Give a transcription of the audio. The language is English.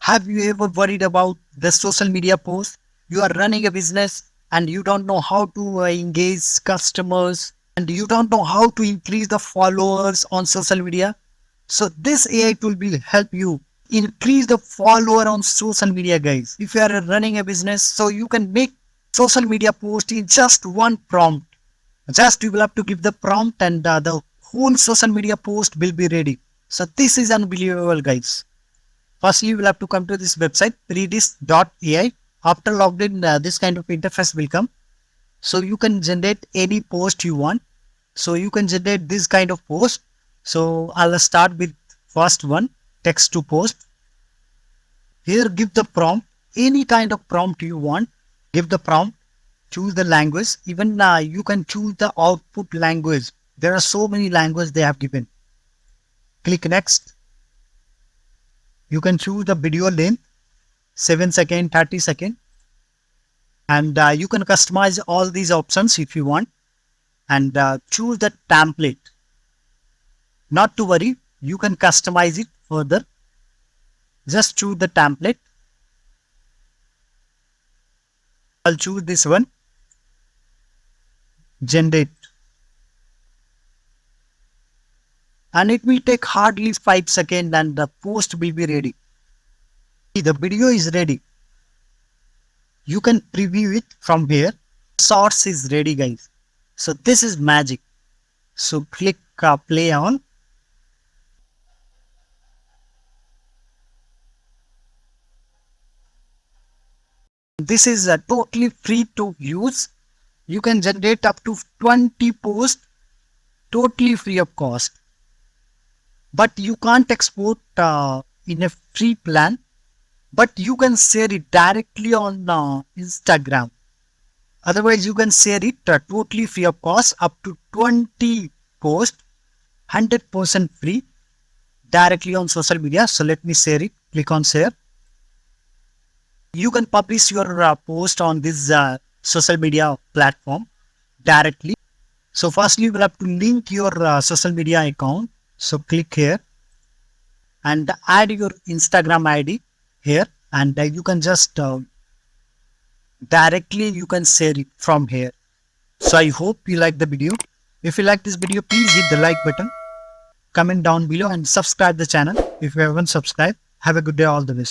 Have you ever worried about the social media post? You are running a business and you don't know how to engage customers and you don't know how to increase the followers on social media. So this AI tool will help you increase the follower on social media, guys. If you are running a business, so you can make social media post in just one prompt. Just you will have to give the prompt and the whole social media post will be ready. So this is unbelievable, guys. Firstly, you will have to come to this website, Predis.ai. After logged in, this kind of interface will come. So you can generate any post you want. So you can generate this kind of post. So I'll start with first one, text to post. Here, give the prompt, any kind of prompt you want. Give the prompt, choose the language. Even you can choose the output language. There are so many languages they have given. Click next. You can choose the video length, 7 second, 30 second. And you can customize all these options if you want. And choose the template. Not to worry, you can customize it further. Just choose the template. I'll choose this one. Generate. And it will take hardly 5 seconds and the post will be ready. The video is ready. You can preview it from here. Source is ready, guys. So this is magic. So click play on. This is totally free to use. You can generate up to 20 posts totally free of cost. But you can't export in a free plan. But you can share it directly on Instagram. Otherwise, you can share it totally free of cost, up to 20 posts, 100% free, directly on social media. So let me share it. Click on share. You can publish your post on this social media platform directly. So firstly, you will have to link your social media account. So click here and add your Instagram ID here, and you can just directly you can share it from here. So I hope you like the video. If you like this video, please hit the like button, comment down below and subscribe the channel if you haven't subscribed. Have a good day, all the best.